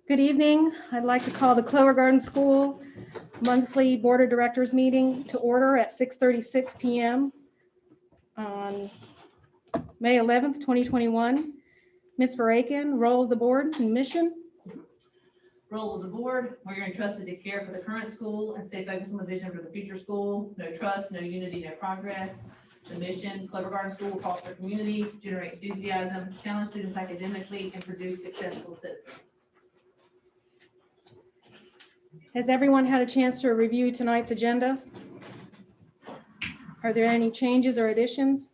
Good evening. I'd like to call the Clover Garden School monthly Board of Directors meeting to order at 6:36 p.m. on May 11th, 2021. Ms. Verakin, roll of the board and mission. Role of the board, where you're entrusted to care for the current school and stay focused on the vision for the future school. No trust, no unity, no progress. The mission, Clover Garden School will foster community, generate enthusiasm, challenge students academically, and produce successful citizens. Has everyone had a chance to review tonight's agenda? Are there any changes or additions?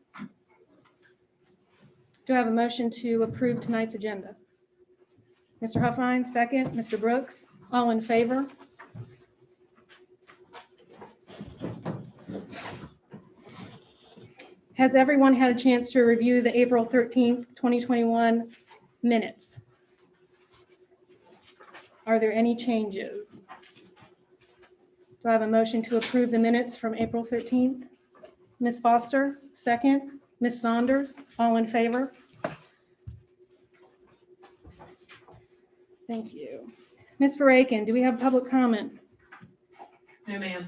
Do I have a motion to approve tonight's agenda? Mr. Huffine, second. Mr. Brooks, all in favor? Has everyone had a chance to review the April 13th, 2021 minutes? Are there any changes? Do I have a motion to approve the minutes from April 13th? Ms. Foster, second. Ms. Saunders, all in favor? Thank you. Ms. Verakin, do we have public comment? No, ma'am.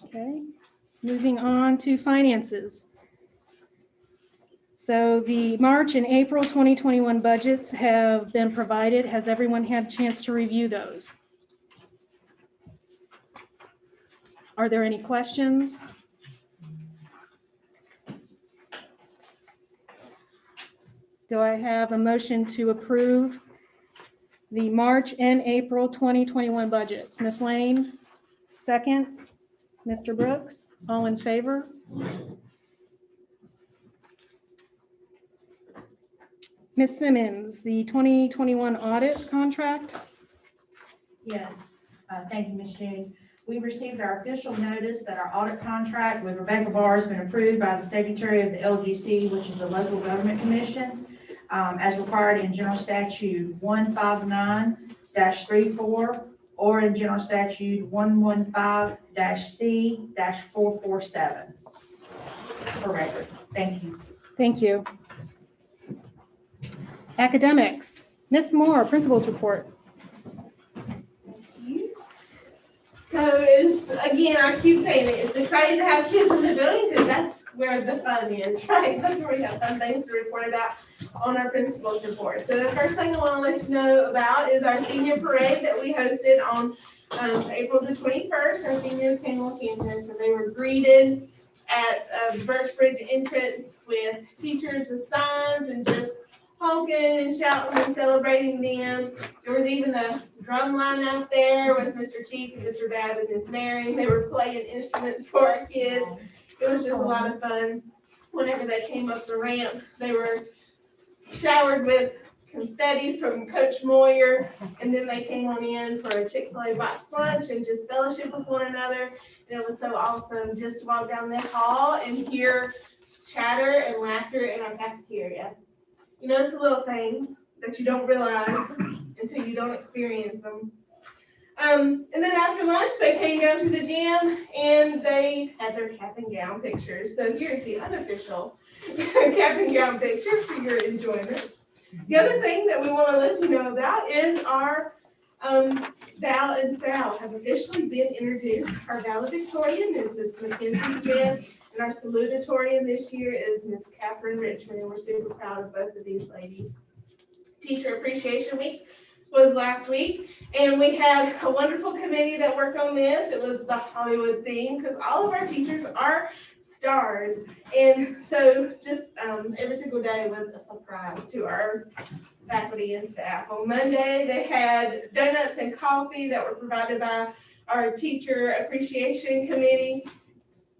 Okay, moving on to finances. So the March and April 2021 budgets have been provided. Has everyone had a chance to review those? Are there any questions? Do I have a motion to approve the March and April 2021 budgets? Ms. Lane, second. Mr. Brooks, all in favor? Ms. Simmons, the 2021 audit contract. Yes, thank you, Ms. June. We received our official notice that our audit contract with Rebecca Barr has been approved by the Secretary of the LGC, which is the Local Government Commission, as required in General Statute 159-34 or in General Statute 115-C-447. For record, thank you. Thank you. Academics, Ms. Moore, Principal's Report. So it's, again, I keep saying it, it's exciting to have kids in the building because that's where the fun is, right? That's where we have fun things to report about on our principal's report. So the first thing I want to let you know about is our senior parade that we hosted on April the 21st. Our seniors came on campus and they were greeted at the Birch Bridge entrance with teachers with signs and just honking and shouting and celebrating them. There was even a drum line out there with Mr. Chief and Mr. Babb and Miss Mary. They were playing instruments for our kids. It was just a lot of fun. Whenever they came up the ramp, they were showered with confetti from Coach Moyer, and then they came on in for a Chick-fil-A box lunch and just fellowship with one another. And it was so awesome just to walk down that hall and hear chatter and laughter in our cafeteria. You know, it's the little things that you don't realize until you don't experience them. And then after lunch, they came down to the gym and they had their cap and gown pictures. So here's the unofficial cap and gown picture for your enjoyment. The other thing that we want to let you know about is our Val and Sal have officially been introduced. Our valedictorian is Miss Mackenzie Smith. And our salutatorian this year is Miss Catherine Richmond, and we're super proud of both of these ladies. Teacher Appreciation Week was last week, and we had a wonderful committee that worked on this. It was the Hollywood theme, because all of our teachers are stars. And so just every single day was a surprise to our faculty and staff. On Monday, they had donuts and coffee that were provided by our Teacher Appreciation Committee.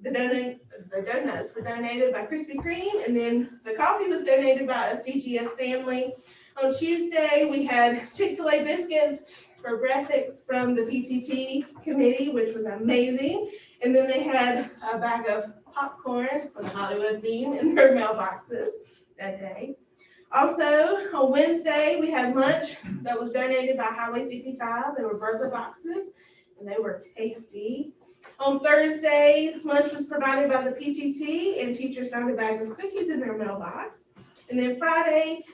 The donuts were donated by Krispy Kreme, and then the coffee was donated by a CGS family. On Tuesday, we had Chick-fil-A biscuits for breakfast from the PTT committee, which was amazing. And then they had a bag of popcorn for the Hollywood theme in their mailboxes that day. Also, on Wednesday, we had lunch that was donated by Highway 55. They were burger boxes, and they were tasty. On Thursday, lunch was provided by the PTT, and teachers found a bag of cookies in their mailbox. And then Friday,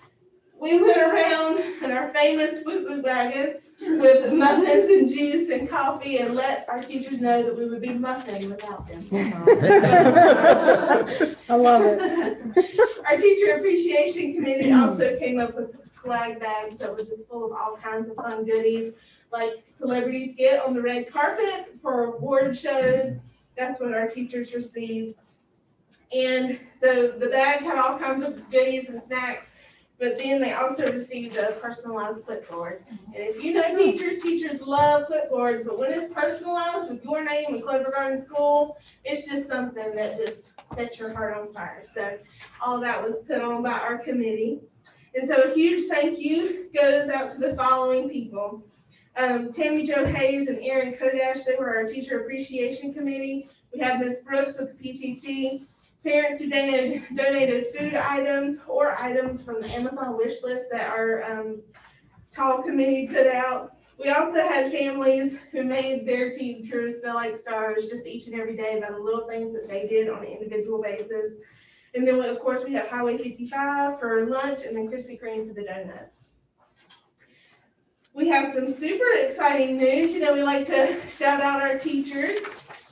we went around in our famous foo-foo wagon with muffins and juice and coffee and let our teachers know that we would be muffin without them. I love it. Our teacher appreciation committee also came up with swag bags that were just full of all kinds of fun goodies, like celebrities get on the red carpet for award shows. That's what our teachers received. And so the bag had all kinds of goodies and snacks, but then they also received a personalized clipboard. And if you know teachers, teachers love clipboards, but when it's personalized with your name and Clover Garden School, it's just something that just sets your heart on fire. So all that was put on by our committee. And so a huge thank you goes out to the following people. Tammy Jo Hayes and Aaron Kodash, they were our teacher appreciation committee. We have Ms. Brooks with the PTT. Parents who donated food items or items from the Amazon wish list that our tall committee put out. We also had families who made their teachers feel like stars just each and every day by the little things that they did on an individual basis. And then, of course, we have Highway 55 for lunch and then Krispy Kreme for the donuts. We have some super exciting news. You know, we like to shout out our teachers.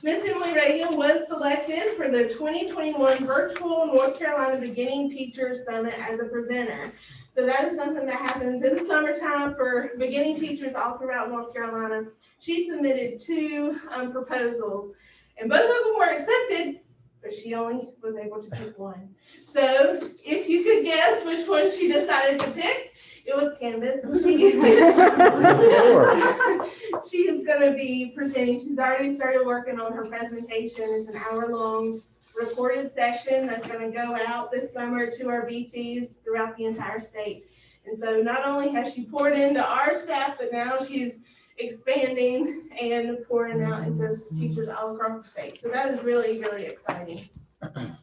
Miss Emily Reagan was selected for the 2021 Virtual North Carolina Beginning Teacher Summit as a presenter. So that is something that happens in the summertime for beginning teachers all throughout North Carolina. She submitted 2 proposals, and both of them were accepted, but she only was able to pick one. So if you could guess which one she decided to pick, it was Canvas. She is going to be presenting. She's already started working on her presentation. It's an hour-long recorded session that's going to go out this summer to our BTs throughout the entire state. And so not only has she poured into our staff, but now she's expanding and pouring out into teachers all across the state. So that is really, really exciting. And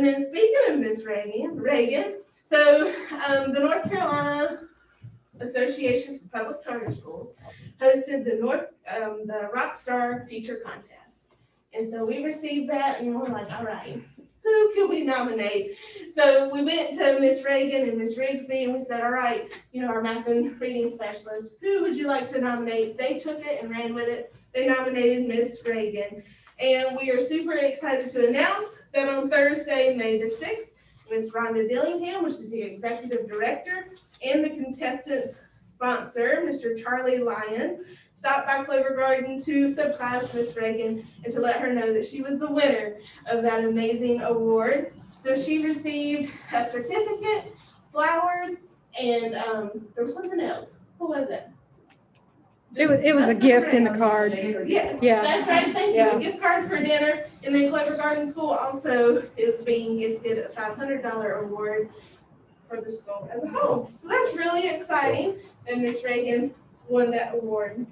then speaking of Miss Reagan, so the North Carolina Association for Public Charter Schools hosted the Rockstar Teacher Contest. And so we received that and we're like, all right, who can we nominate? So we went to Miss Reagan and Miss Rigsby and we said, all right, you know, our math and reading specialist, who would you like to nominate? They took it and ran with it. They nominated Miss Reagan. And we are super excited to announce that on Thursday, May the 6th, Ms. Rhonda Dillingham, which is the executive director, and the contestant's sponsor, Mr. Charlie Lyons, stopped by Clover Garden to surprise Ms. Reagan and to let her know that she was the winner of that amazing award. So she received a certificate, flowers, and there was something else. What was it? It was a gift in the card. Yeah, Yeah. that's right. Thank you. Yeah. A gift card for dinner. And then Clover Garden School also is being gifted a $500 award for the school as a whole. So that's really exciting. And Miss Reagan won that award.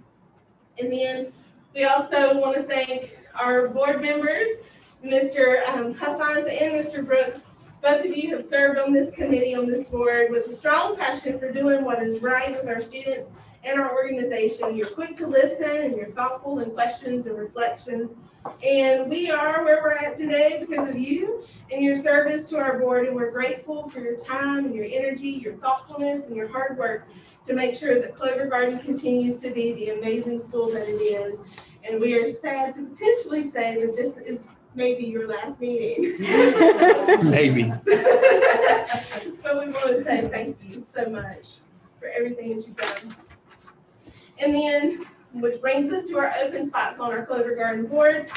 And then we also want to thank our board members, Mr. Huffines and Mr. Brooks. Both of you have served on this committee, on this board, with a strong passion for doing what is right with our students and our organization. You're quick to listen and you're thoughtful in questions and reflections. And we are where we're at today because of you and your service to our board. And we're grateful for your time and your energy, your thoughtfulness, and your hard work to make sure that Clover Garden continues to be the amazing school that it is. And we are sad to potentially say that this is maybe your last meeting. Maybe. So we want to say thank you so much for everything that you've done. And then, which brings us to our open spots on our Clover Garden board.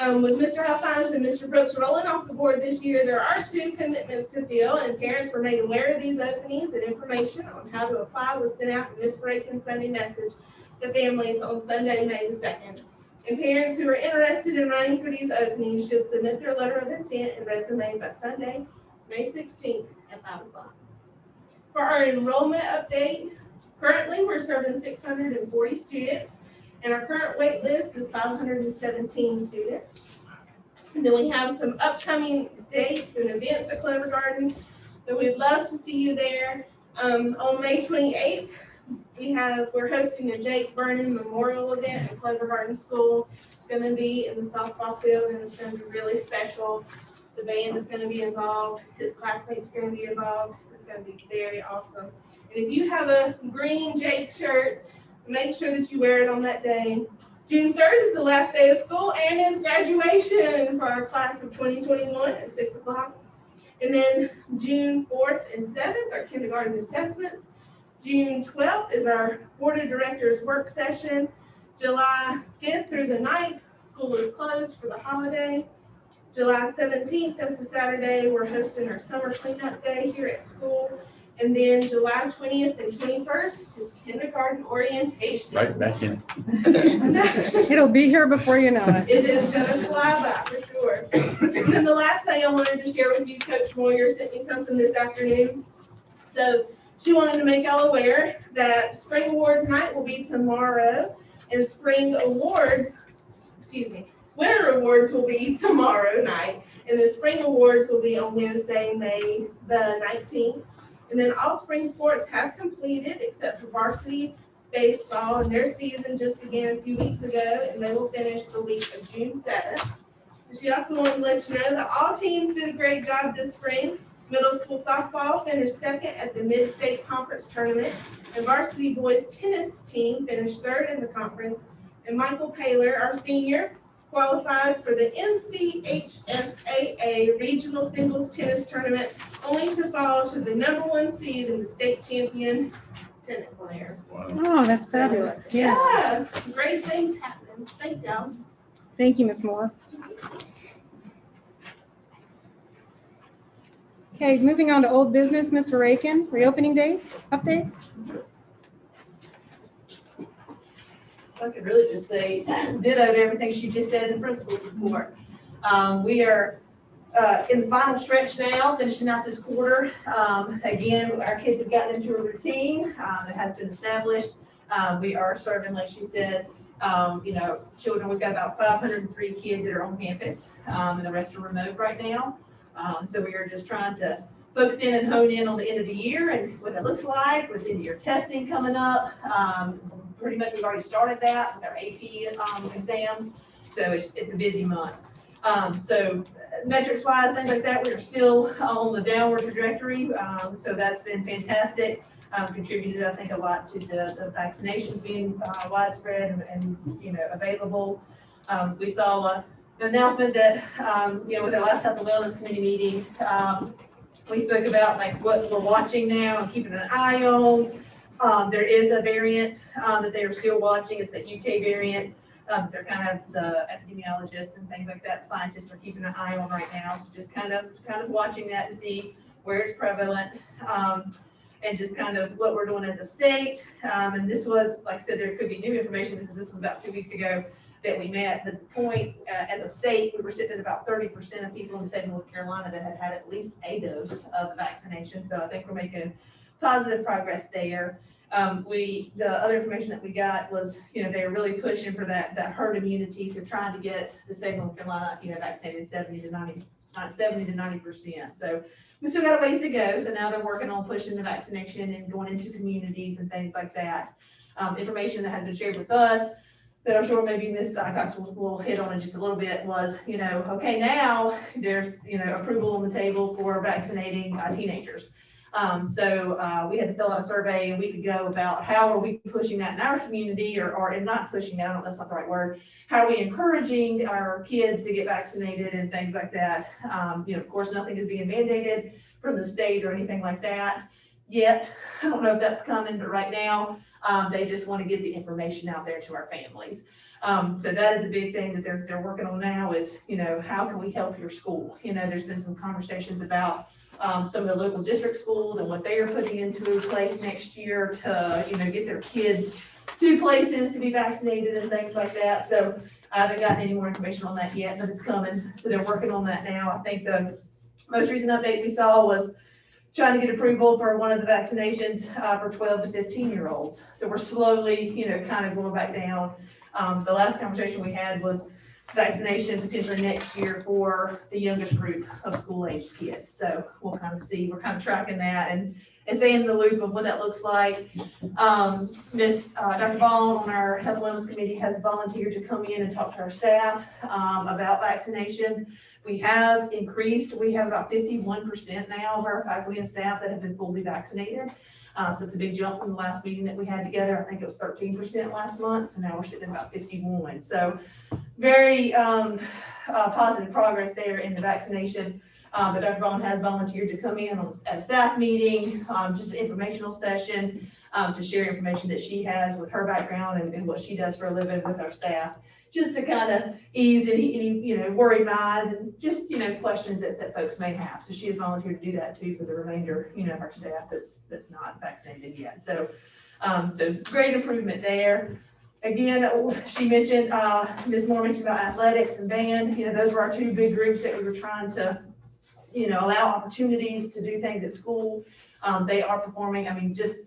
With Mr. Huffines and Mr. Brooks rolling off the board this year, there are 2 commitments to fill, and parents were made aware of these openings, and information on how to apply was sent out in Miss Reagan's Sunday message to families on Sunday, May the 2nd. And parents who are interested in running for these openings should submit their letter of intent and resume by Sunday, May 16th at 5 o'clock. For our enrollment update, currently we're serving 640 students, and our current wait list is 517 students. And then we have some upcoming dates and events at Clover Garden that we'd love to see you there. On May 28th, we're hosting a Jake Vernon Memorial event at Clover Garden School. It's going to be in the softball field, and it's going to be really special. The band is gonna be involved, his classmates are gonna be involved, it's gonna be very awesome. And if you have a green Jake shirt, make sure that you wear it on that day. June 3rd is the last day of school and is graduation for our class of 2021 at 6 o'clock. And then June 4th and 7th are kindergarten assessments. June 12th is our board of directors work session. July 5th through the 9th, school is closed for the holiday. July 17th, that's a Saturday, we're hosting our summer cleanup day here at school. And then July 20th and 21st is kindergarten orientation. Right back in it. It'll be here before you know it. It is gonna fly by for sure. And then the last thing I wanted to share with you, Coach Moyer sent me something this afternoon. So she wanted to make y'all aware that Spring Awards night will be tomorrow, and Winter Awards will be tomorrow night, and the Spring Awards will be on Wednesday, May the 19th. And then all spring sports have completed except for varsity baseball, and their season just began a few weeks ago, and they will finish the week of June 7th. And she also wanted to let you know that all teams did a great job this spring. Middle school softball finished second at the Mid-State Conference Tournament, and varsity boys tennis team finished third in the conference. And Michael Paler, our senior, qualified for the NCHSAA Regional Singles Tennis Tournament, only to fall to the #1 seed in the state champion tennis player. Wow. Oh, that's fabulous. Yeah. Yeah, great things happening. Thank y'all. Thank you, Ms. Moore. Okay, moving on to old business, Ms. Verakin, reopening dates, updates? I could really just say ditto to everything she just said in the principal's report. We are in the final stretch now, finishing out this quarter. Again, our kids have gotten into a routine that has been established. We are serving, like she said, children. We've got about 503 kids that are on campus, and the rest are remote right now. So we are just trying to focus in and hone in on the end of the year and what it looks like with end of year testing coming up. Pretty much we've already started that with our AP exams, so it's a busy month. So metrics wise, things like that, we are still on the downward trajectory, so that's been fantastic. Contributed, I think, a lot to the vaccinations being widespread and available. We saw an announcement that with our last Health and Wellness Committee meeting, we spoke about like what we're watching now and keeping an eye on. There is a variant that they are still watching. It's the UK variant. They're kind of the epidemiologists and things like that. Scientists are keeping an eye on right now. So just kind of watching that to see where it's prevalent, and just kind of what we're doing as a state. And this was, like I said, there could be new information because this was about 2 weeks ago that we met. The point as a state, we were sitting at about 30% of people in the state of North Carolina that had had at least a dose of the vaccination. So I think we're making positive progress there. The other information that we got was, they were really pushing for that herd immunity. So trying to get the state of North Carolina, vaccinated 70 to 90%. So we still got a ways to go. So now they're working on pushing the vaccination and going into communities and things like that. Information that has been shared with us that I'm sure maybe Ms. Cox will hit on in just a little bit was, okay, now there's, approval on the table for vaccinating teenagers. So we had to fill out a survey a week ago about how are we pushing that in our community or not pushing that, I don't know, that's not the right word. How are we encouraging our kids to get vaccinated and things like that? Of course, nothing is being mandated from the state or anything like that yet. I don't know if that's coming, but right now, they just want to get the information out there to our families. So that is a big thing that they're working on now is, how can we help your school? There's been some conversations about some of the local district schools and what they are putting into place next year to, get their kids to places to be vaccinated and things like that. So I haven't gotten any more information on that yet, but it's coming. So they're working on that now. I think the most recent update we saw was trying to get approval for one of the vaccinations for 12 to 15-year-olds. So we're slowly, kind of going back down. The last conversation we had was vaccination potentially next year for the youngest group of school-age kids. So we'll kind of see, we're kind of tracking that and staying in the loop of what that looks like. Dr. Vaughn on our Health and Wellness Committee has volunteered to come in and talk to our staff about vaccinations. We have increased, we have about 51% now of our faculty and staff that have been fully vaccinated. So it's a big jump from the last meeting that we had together. I think it was 13% last month, so now we're sitting at about 51. So very positive progress there in the vaccination. But Dr. Vaughn has volunteered to come in at a staff meeting, just an informational session, to share information that she has with her background and what she does for a living with our staff, just to kind of ease any worried minds and just, questions that folks may have. So she has volunteered to do that too for the remainder, of our staff that's not vaccinated yet. So, so great improvement there. Again, she mentioned, Ms. Moore mentioned about athletics and band. Those were our two big groups that we were trying to, allow opportunities to do things at school. They are performing. I mean, just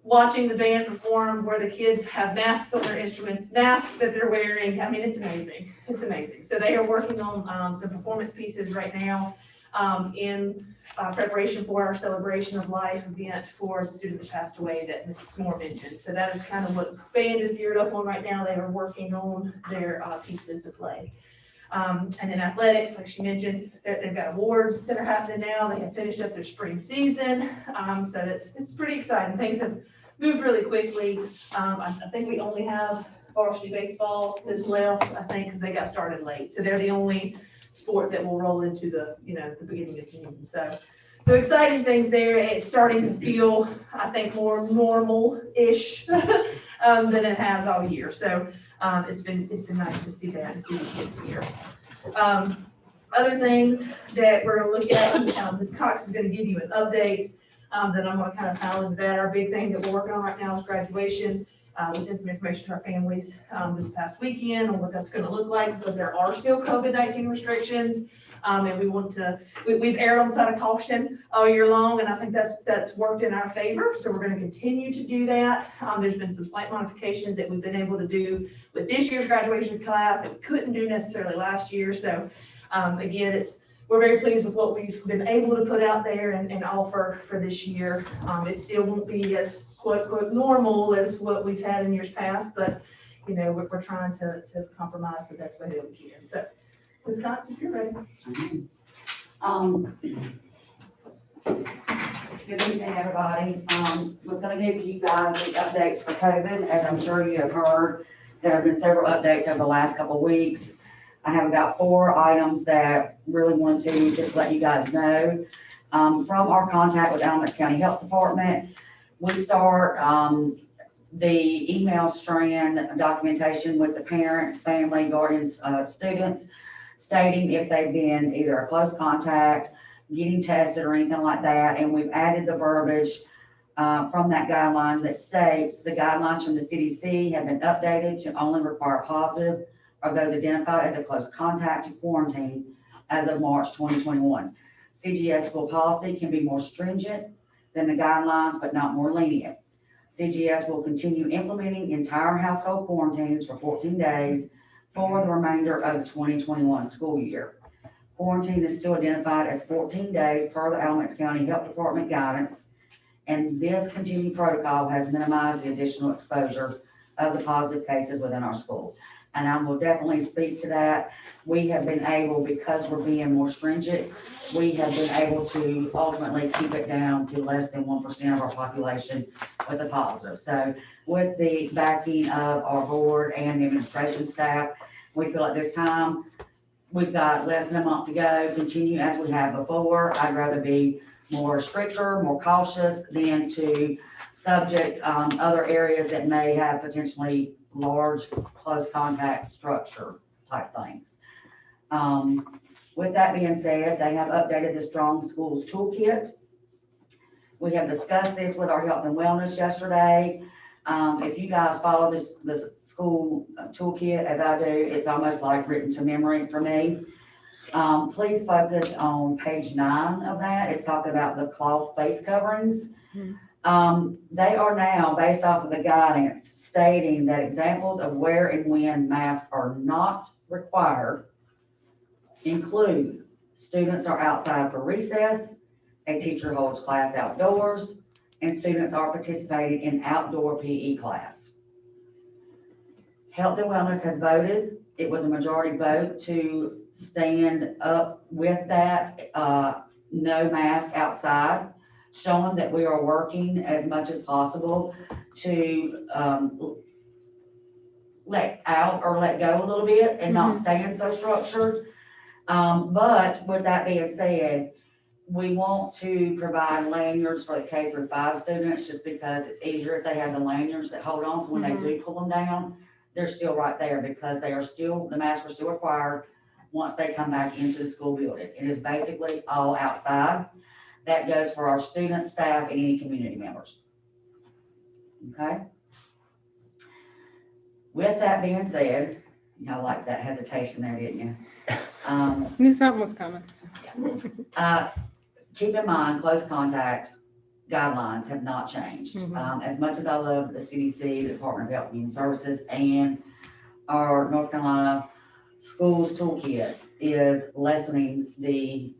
watching the band perform where the kids have masks on their instruments, masks that they're wearing. I mean, it's amazing. It's amazing. So they are working on some performance pieces right now in preparation for our celebration of life event for the student that passed away that Ms. Moore mentioned. So that is kind of what band is geared up on right now. They are working on their pieces to play. And then athletics, like she mentioned, they've got awards that are happening now. They have finished up their spring season. So it's pretty exciting. Things have moved really quickly. I think we only have varsity baseball that's left, I think, because they got started late. So they're the only sport that will roll into the beginning of June. So exciting things there. It's starting to feel, I think, more normal-ish than it has all year. So it's been nice to see that and see the kids here. Other things that we're going to look at, Ms. Cox is going to give you an update. Then I'm going to kind of pile into that. Our big thing that we're working on right now is graduation. We sent some information to our families this past weekend on what that's going to look like because there are still COVID-19 restrictions. And we want to, we've erred on the side of caution all year long, and I think that's worked in our favor. So we're going to continue to do that. There's been some slight modifications that we've been able to do with this year's graduation class that we couldn't do necessarily last year. So again, we're very pleased with what we've been able to put out there and offer for this year. It still won't be as quote unquote normal as what we've had in years past, but we're trying to compromise the best way that we can. So Ms. Cox, if you're ready. Good evening, everybody. Was gonna give you guys the updates for COVID. As I'm sure you have heard, there have been several updates over the last couple of weeks. I have about 4 items that really wanted to just let you guys know. From our contact with Alamance County Health Department, we start the email strand documentation with the parents, family, guardians, students, stating if they've been either a close contact, getting tested or anything like that. And we've added the verbiage from that guideline that states the guidelines from the CDC have been updated to only require positive or those identified as a close contact to quarantine as of March 2021. CGS school policy can be more stringent than the guidelines, but not more lenient. CGS will continue implementing entire household quarantines for 14 days for the remainder of the 2021 school year. Quarantine is still identified as 14 days per the Alamance County Health Department guidance, and this continued protocol has minimized the additional exposure of the positive cases within our school. And I will definitely speak to that. We have been able, because we're being more stringent, we have been able to ultimately keep it down to less than 1% of our population with a positive. So with the backing of our board and the administration staff, we feel at this time, we've got less than a month to go, continue as we have before. I'd rather be more stricter, more cautious than to subject other areas that may have potentially large close contact structure type things. With that being said, they have updated the Strong Schools Toolkit. We have discussed this with our health and wellness yesterday. If you guys follow this school toolkit as I do, it's almost like written to memory for me. Please focus on page 9 of that. It's talking about the cloth face coverings. They are now, based off of the guidance, stating that examples of where and when masks are not required include students are outside for recess, a teacher holds class outdoors, and students are participating in outdoor PE class. Health and Wellness has voted, it was a majority vote to stand up with that, no mask outside, showing that we are working as much as possible to, let out or let go a little bit and not stand so structured. But with that being said, we want to provide lanyards for the K through 5 students just because it's easier if they have the lanyards that hold on. So when they do pull them down, they're still right there because they are still, the masks are still required once they come back into the school building. It is basically all outside. That goes for our students, staff, and any community members. Okay? With that being said, y'all like that hesitation there, didn't you? Knew something was coming. Keep in mind, close contact guidelines have not changed. As much as I love the CDC, the Department of Health and Human Services, and our North Carolina Schools Toolkit is lessening the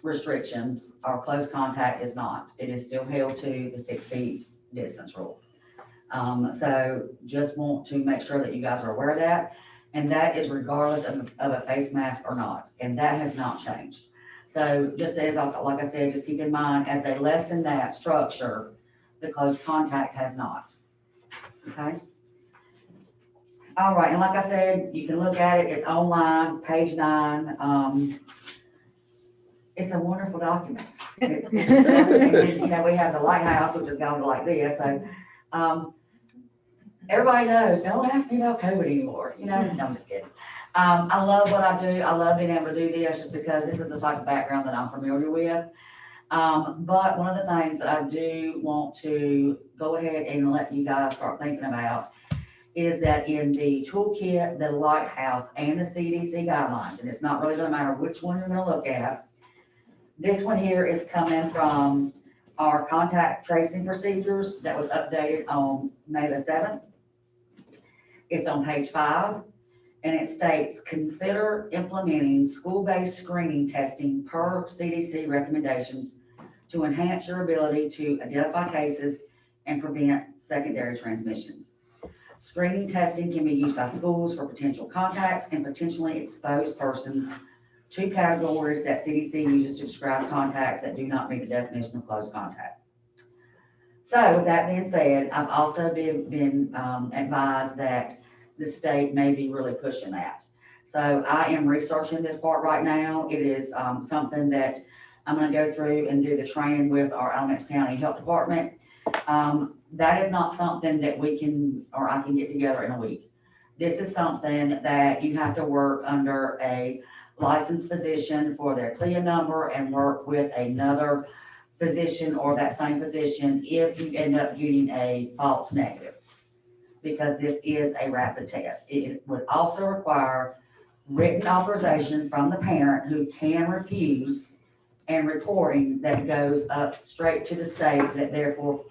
restrictions, our close contact is not. It is still held to the 6 feet distance rule. So just want to make sure that you guys are aware of that. And that is regardless of a face mask or not. And that has not changed. So just as, like I said, just keep in mind, as they lessen that structure, the close contact has not. Okay? All right, and like I said, you can look at it, it's online, page 9. It's a wonderful document. And, you know, we have the lighthouse, which is going to like this, so, everybody knows, don't ask me about COVID anymore, you know, no, I'm just kidding. I love what I do. I love being able to do this just because this is the type of background that I'm familiar with. But one of the things that I do want to go ahead and let you guys start thinking about is that in the toolkit, the lighthouse, and the CDC guidelines, and it's not really going to matter which one you're going to look at, this one here is coming from our contact tracing procedures that was updated on May the 7th. It's on page 5. And it states, consider implementing school-based screening testing per CDC recommendations to enhance your ability to identify cases and prevent secondary transmissions. Screening testing can be used by schools for potential contacts and potentially exposed persons, 2 categories that CDC uses to describe contacts that do not meet the definition of close contact. So with that being said, I've also been advised that the state may be really pushing that. So I am researching this part right now. It is something that I'm going to go through and do the training with our Alamance County Health Department. That is not something that we can, or I can get together in a week. This is something that you have to work under a licensed physician for their CLIA number and work with another physician or that same physician if you end up getting a false negative, because this is a rapid test. It would also require written authorization from the parent who can refuse, and reporting that goes up straight to the state that therefore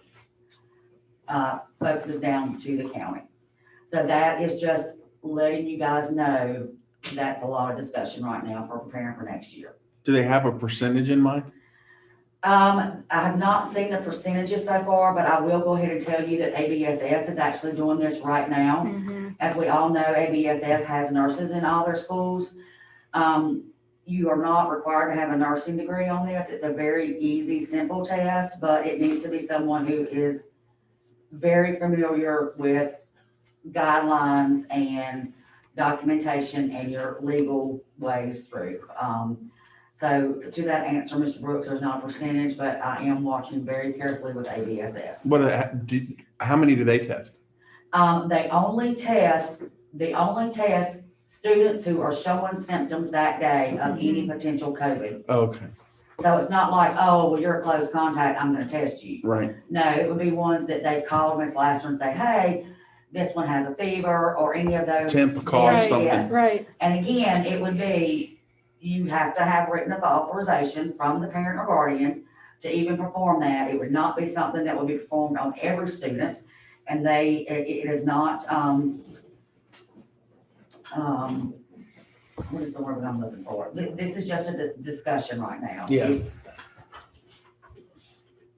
focuses down to the county. So that is just letting you guys know that's a lot of discussion right now for preparing for next year. Do they have a percentage in mind? I have not seen the percentages so far, but I will go ahead and tell you that ABSS is actually doing this right now. As we all know, ABSS has nurses in all their schools. You are not required to have a nursing degree on this. It's a very easy, simple test, but it needs to be someone who is very familiar with guidelines and documentation and your legal ways through. So to that answer, Mr. Brooks, there's not a percentage, but I am watching very carefully with ABSS. How many do they test? They only test students who are showing symptoms that day of any potential COVID. Okay, So it's not like, oh, well, you're a close contact, I'm gonna test you. right. No, it would be ones that they call Ms. Lasser and say, hey, this one has a fever, or any of those. Temp, cough, Yes, something. yes. Right. And again, it would be, you have to have written authorization from the parent or guardian to even perform that. It would not be something that would be performed on every student. And it is not, what is the word that I'm looking for? This is just a discussion right now. Yeah.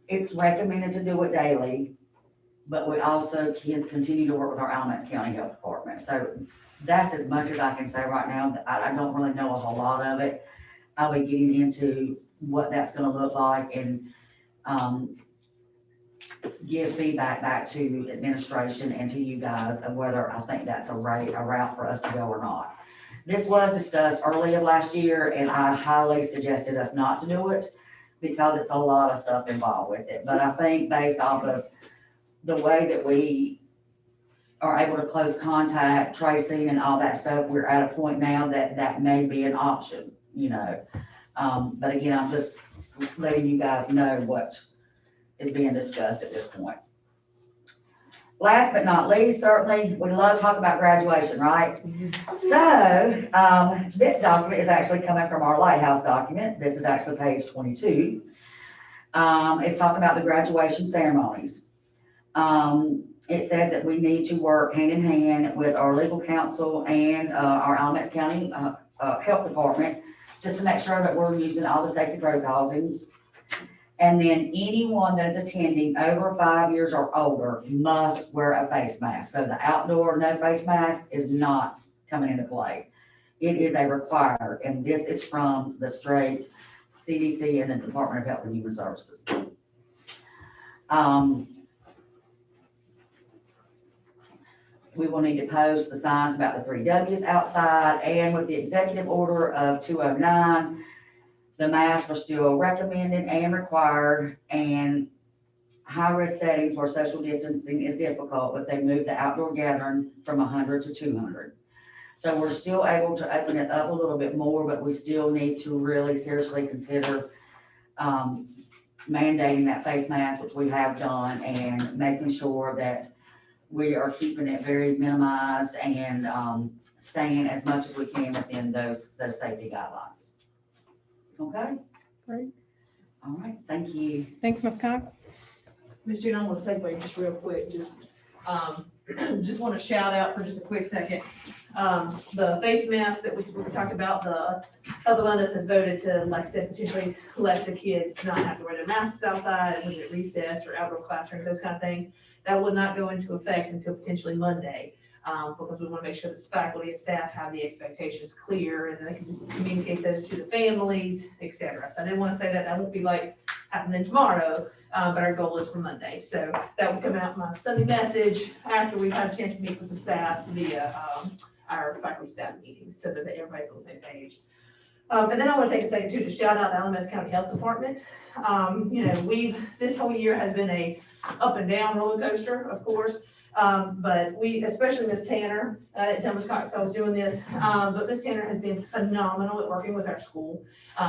It's recommended to do it daily, but we also can continue to work with our Alamance County Health Department. So that's as much as I can say right now. I don't really know a whole lot of it. I'll be getting into what that's gonna look like and, give feedback back to administration and to you guys of whether I think that's a route for us to go or not. This was discussed early of last year, and I highly suggested us not to do it because it's a lot of stuff involved with it. But I think based off of the way that we are able to close contact, tracing and all that stuff, we're at a point now that that may be an option, you know. But again, I'm just letting you guys know what is being discussed at this point. Last but not least, certainly, we love to talk about graduation, right? So, this document is actually coming from our Lighthouse document. This is actually page 22. It's talking about the graduation ceremonies. It says that we need to work hand in hand with our legal counsel and our Alamance County Health Department just to make sure that we're using all the safety protocols. And then anyone that is attending over 5 years or older must wear a face mask. So the outdoor no face mask is not coming into play. It is a required, and this is from the straight CDC and the Department of Health and Human Services. We will need to post the signs about the 3 Ws outside, and with the executive order of 209, the masks are still recommended and required, and high-risk settings where social distancing is difficult, but they moved the outdoor gathering from 100 to 200. So we're still able to open it up a little bit more, but we still need to really seriously consider mandating that face mask, which we have done, and making sure that we are keeping it very minimized and staying as much as we can within those safety guidelines. Okay? Great. All right, thank you. Thanks, Ms. Cox. Ms. June, I want to segue just real quick, just want to shout out for just a quick second. The face mask that we talked about, the Health Alliance has voted to, like I said, potentially let the kids not have to wear their masks outside, whether at recess or outdoor classrooms, those kind of things. That would not go into effect until potentially Monday, because we want to make sure that faculty and staff have the expectations clear and they can communicate those to the families, et cetera. So I didn't want to say that won't be like happening tomorrow, but our goal is for Monday. So that will come out in my Sunday message after we've had a chance to meet with the staff via our faculty staff meetings so that everybody's on the same page. And then I want to take a second too to shout out the Alamance County Health Department. You know, this whole year has been a up and down roller coaster, of course. But we, especially Ms. Tanner, I didn't tell Ms. Cox I was doing this, but Ms. Tanner has been phenomenal at working with our school.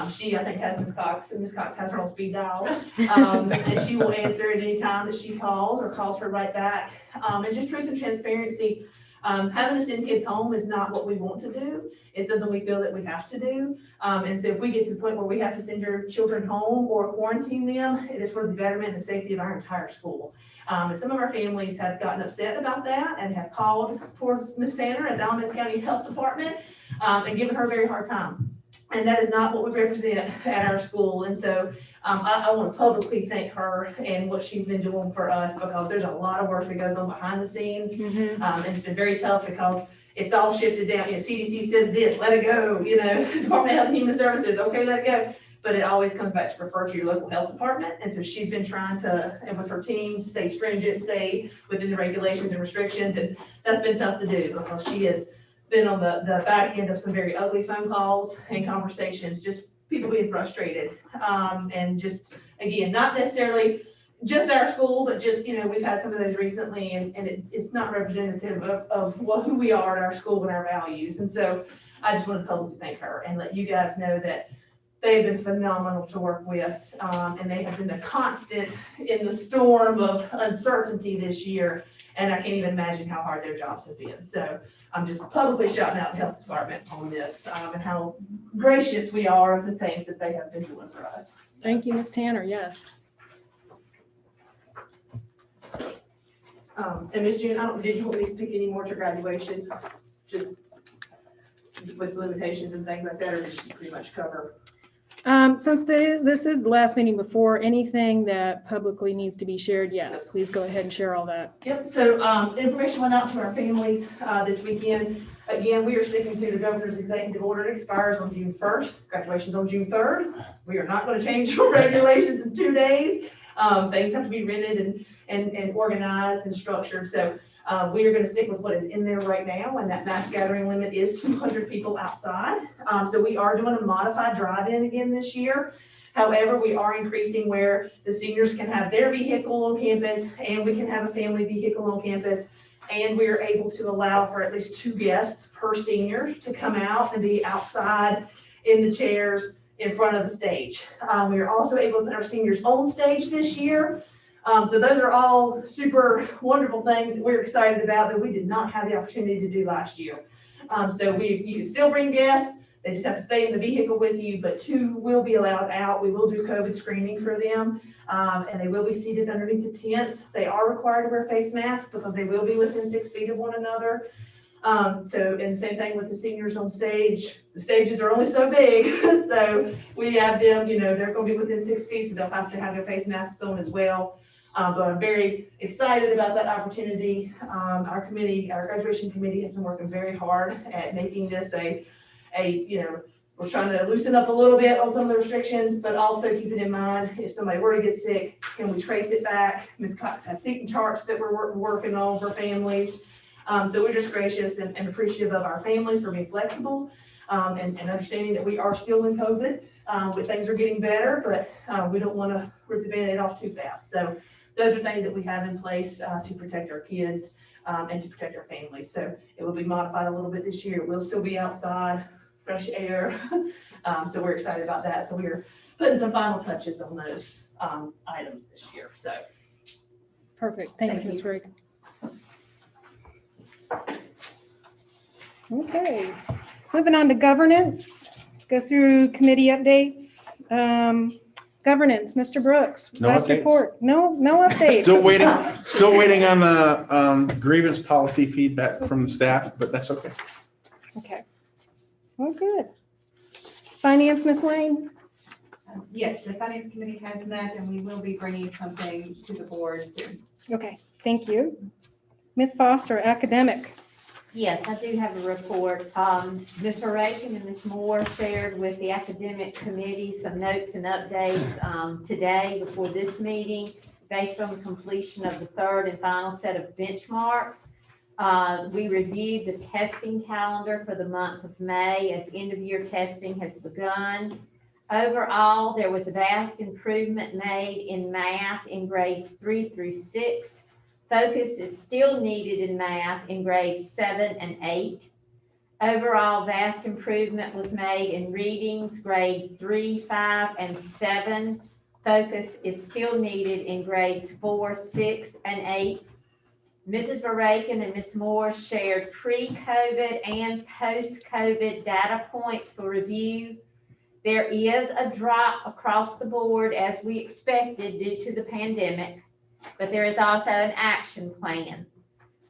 She, I think, has Ms. Cox, and Ms. Cox has her own speed dial. And she will answer at any time that she calls or calls her right back. And just truth and transparency. Having to send kids home is not what we want to do. It's something we feel that we have to do. And so if we get to the point where we have to send your children home or quarantine them, it is for the betterment and the safety of our entire school. And some of our families have gotten upset about that and have called for Ms. Tanner at the Alamance County Health Department and given her a very hard time. And that is not what we represent at our school. And so I want to publicly thank her and what she's been doing for us, because there's a lot of work that goes on behind the scenes. And it's been very tough because it's all shifted down. You know, CDC says this, let it go. You know, Department of Health and Human Services, okay, let it go. But it always comes back to refer to your local health department. And so she's been trying to, and with her team, stay stringent, stay within the regulations and restrictions. And that's been tough to do because she has been on the back end of some very ugly phone calls and conversations, just people being frustrated. And just, again, not necessarily just our school, but just, you know, we've had some of those recently, and it's not representative of who we are at our school and our values. And so I just want to publicly thank her and let you guys know that they've been phenomenal to work with. And they have been a constant in the storm of uncertainty this year. And I can't even imagine how hard their jobs have been. So I'm just publicly shouting out the health department on this and how gracious we are of the things that they have been doing for us. So. Thank you, Ms. Tanner. Yes. And Ms. June, did you want me to speak any more to graduation? Just with limitations and things like that, or did she pretty much cover? Since this is the last meeting before anything that publicly needs to be shared, yes, please go ahead and share all that. Yep, so information went out to our families this weekend. Again, we are sticking to the governor's executive order. It expires on June 1st. Graduation's on June 3rd. We are not going to change our regulations in 2 days. Things have to be written and organized and structured. So we are going to stick with what is in there right now, and that mass gathering limit is 200 people outside. So we are doing a modified drive-in again this year. However, we are increasing where the seniors can have their vehicle on campus and we can have a family vehicle on campus. And we are able to allow for at least 2 guests per senior to come out and be outside in the chairs in front of the stage. We are also able to put our seniors on stage this year. So those are all super wonderful things that we're excited about that we did not have the opportunity to do last year. So you can still bring guests. They just have to stay in the vehicle with you, but 2 will be allowed out. We will do COVID screening for them, and they will be seated underneath the tents. They are required to wear face masks because they will be within 6 feet of one another. And same thing with the seniors on stage. The stages are only so big, so we have them, they're going to be within 6 feet, so they'll have to have their face masks on as well. But I'm very excited about that opportunity. Our graduation committee has been working very hard at making this we're trying to loosen up a little bit on some of the restrictions, but also keeping in mind, if somebody were to get sick, can we trace it back? Ms. Cox has seating charts that we're working on for families. So we're just gracious and appreciative of our families for being flexible and understanding that we are still in COVID, but things are getting better, but we don't want to rip the Band-Aid off too fast. So those are things that we have in place to protect our kids and to protect our families. So it will be modified a little bit this year. We'll still be outside, fresh air. So we're excited about that. So we're putting some final touches on those items this year. So Perfect. Thanks, Thank Ms. you. Reagan. Okay, moving on to governance. Let's go through committee updates. Governance, Mr. Brooks. No last updates? report. No updates. Still waiting on the grievance policy feedback from the staff, but that's okay. Okay. Well, good. Finance, Ms. Lane? Yes, the finance committee has met and we will be bringing something to the board soon. Okay, thank you. Ms. Foster, academic. Yes, I do have a report. Ms. Vernon and Ms. Moore shared with the academic committee some notes and updates today before this meeting based on the completion of the 3rd and final set of benchmarks. We reviewed the testing calendar for the month of May as end-of-year testing has begun. Overall, there was a vast improvement made in math in grades 3 through 6. Focus is still needed in math in grades 7 and 8. Overall, vast improvement was made in readings, grade 3, 5, and 7. Focus is still needed in grades 4, 6, and 8. Mrs. Vernon and Ms. Moore shared pre-COVID and post-COVID data points for review. There is a drop across the board as we expected due to the pandemic, but there is also an action plan.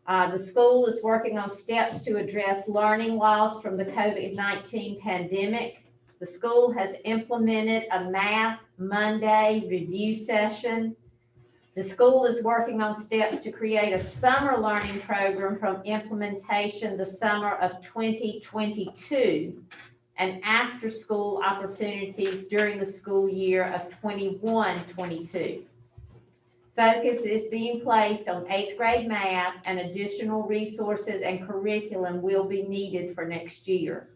The school is working on steps to address learning loss from the COVID-19 pandemic. The school has implemented a Math Monday review session. The school is working on steps to create a summer learning program from implementation the summer of 2022 and after-school opportunities during the school year of 21-22. Focus is being placed on 8th grade math and additional resources and curriculum will be needed for next year.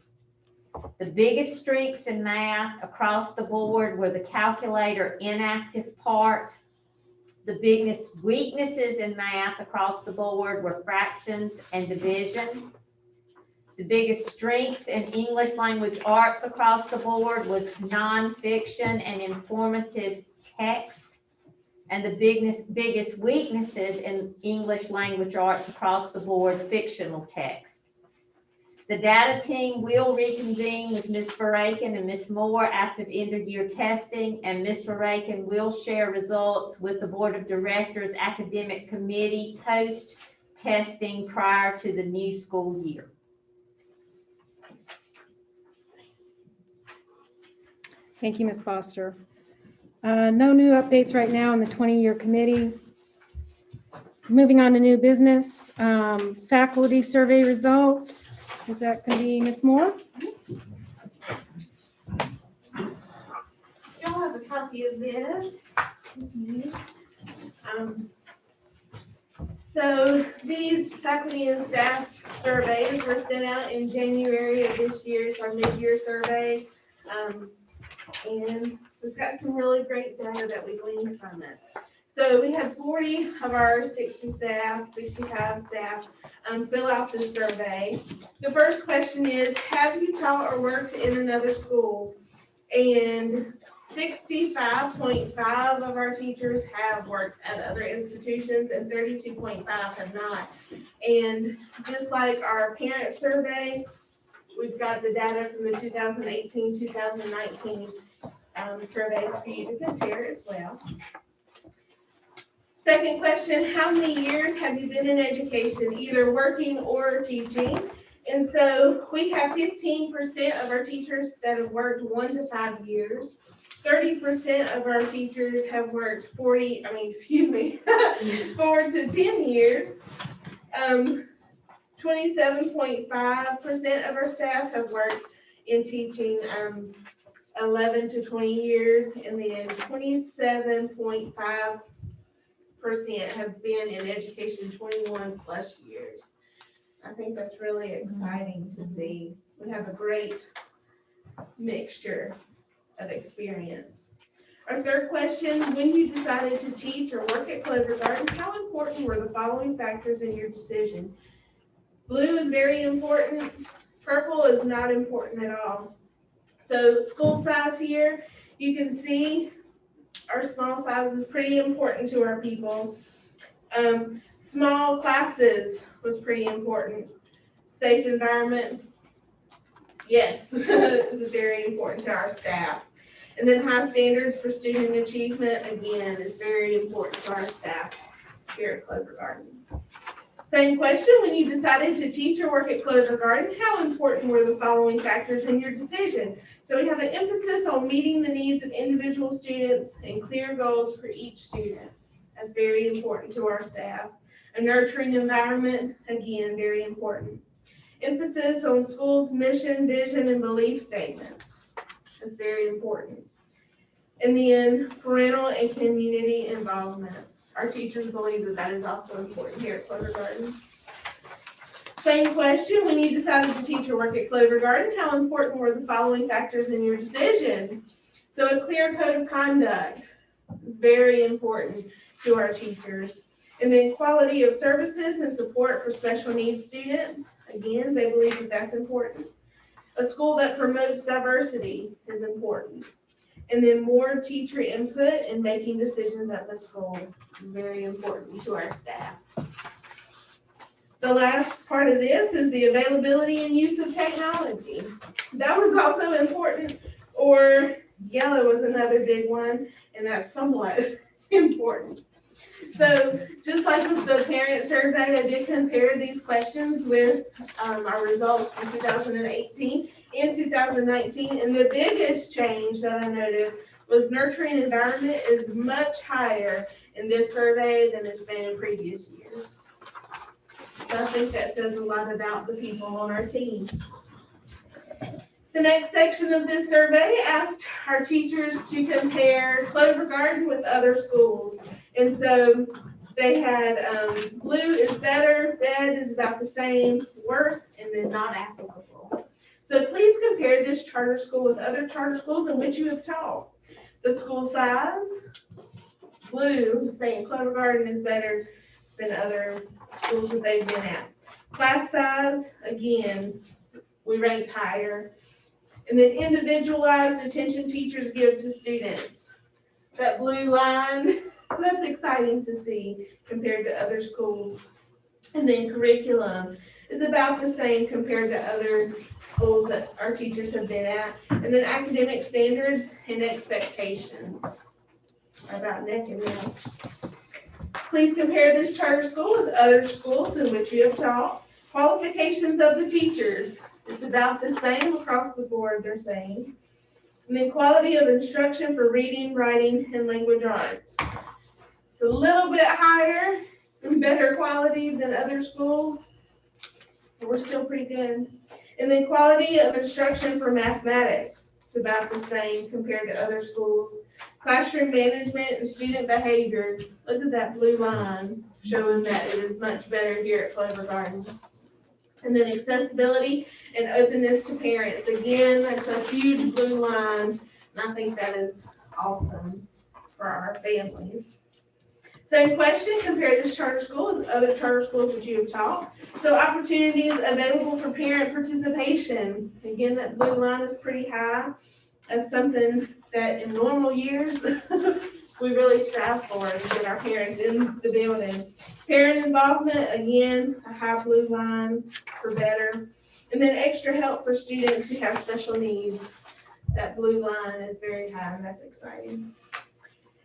The biggest strengths in math across the board were the calculator inactive part. The biggest weaknesses in math across the board were fractions and division. The biggest strengths in English language arts across the board was nonfiction and informative text. And the biggest weaknesses in English language arts across the board, fictional text. The data team will reconvene with Ms. Vernon and Ms. Moore after end-of-year testing, and Ms. Vernon will share results with the Board of Directors Academic Committee post-testing prior to the new school year. Thank you, Ms. Foster. No new updates right now on the 20-year committee. Moving on to new business, faculty survey results. Is that going to be Ms. Moore? Y'all have a copy of this. So these faculty and staff surveys were sent out in January of this year. It's our mid-year survey. And we've got some really great data that we gleaned from it. So we had 40 of our 60 staff, 65 staff fill out this survey. The first question is, have you taught or worked in another school? And 65.5 of our teachers have worked at other institutions and 32.5 have not. And just like our parent survey, we've got the data from the 2018, 2019 surveys for you to compare as well. Second question, how many years have you been in education, either working or teaching? And so we have 15% of our teachers that have worked 1 to 5 years. 30% of our teachers have worked 4 to 10 years. 27.5% of our staff have worked in teaching 11 to 20 years, and then 27.5% have been in education 21 plus years. I think that's really exciting to see. We have a great mixture of experience. Our third question, when you decided to teach or work at Clover Garden, how important were the following factors in your decision? Blue is very important. Purple is not important at all. So school size here, you can see our small size is pretty important to our people. Small classes was pretty important. Safe environment, yes, is very important to our staff. And then high standards for student achievement, again, is very important to our staff here at Clover Garden. Same question, when you decided to teach or work at Clover Garden, how important were the following factors in your decision? So we have an emphasis on meeting the needs of individual students and clear goals for each student. That's very important to our staff. A nurturing environment, again, very important. Emphasis on school's mission, vision, and belief statements. That's very important. And then parental and community involvement. Our teachers believe that that is also important here at Clover Garden. Same question, when you decided to teach or work at Clover Garden, how important were the following factors in your decision? So a clear code of conduct is very important to our teachers. And then quality of services and support for special needs students. Again, they believe that that's important. A school that promotes diversity is important. And then more teacher input in making decisions at the school is very important to our staff. The last part of this is the availability and use of technology. That was also important, or yellow was another big one, and that's somewhat important. So just like with the parent survey, I did compare these questions with our results from 2018 and 2019. And the biggest change that I noticed was nurturing environment is much higher in this survey than it's been in previous years. So I think that says a lot about the people on our team. The next section of this survey asked our teachers to compare Clover Garden with other schools. And so they had blue is better, red is about the same, worse, and then not applicable. So please compare this charter school with other charter schools in which you have taught. The school size, blue, saying Clover Garden is better than other schools that they've been at. Class size, again, we ranked higher. And then individualized attention teachers give to students. That blue line, that's exciting to see compared to other schools. And then curriculum is about the same compared to other schools that our teachers have been at. And then academic standards and expectations are about neck and neck. Please compare this charter school with other schools in which you have taught. Qualifications of the teachers. It's about the same across the board, they're saying. And then quality of instruction for reading, writing, and language arts. It's a little bit higher and better quality than other schools. We're still pretty good. And then quality of instruction for mathematics, it's about the same compared to other schools. Classroom management and student behavior, look at that blue line showing that it is much better here at Clover Garden. And then accessibility and openness to parents. Again, that's a huge blue line, and I think that is awesome for our families. Same question, compare this charter school with other charter schools that you have taught. So opportunities available for parent participation. Again, that blue line is pretty high. That's something that in normal years, we really strive for, to get our parents in the building. Parent involvement, again, a high blue line for better. And then extra help for students who have special needs. That blue line is very high, and that's exciting.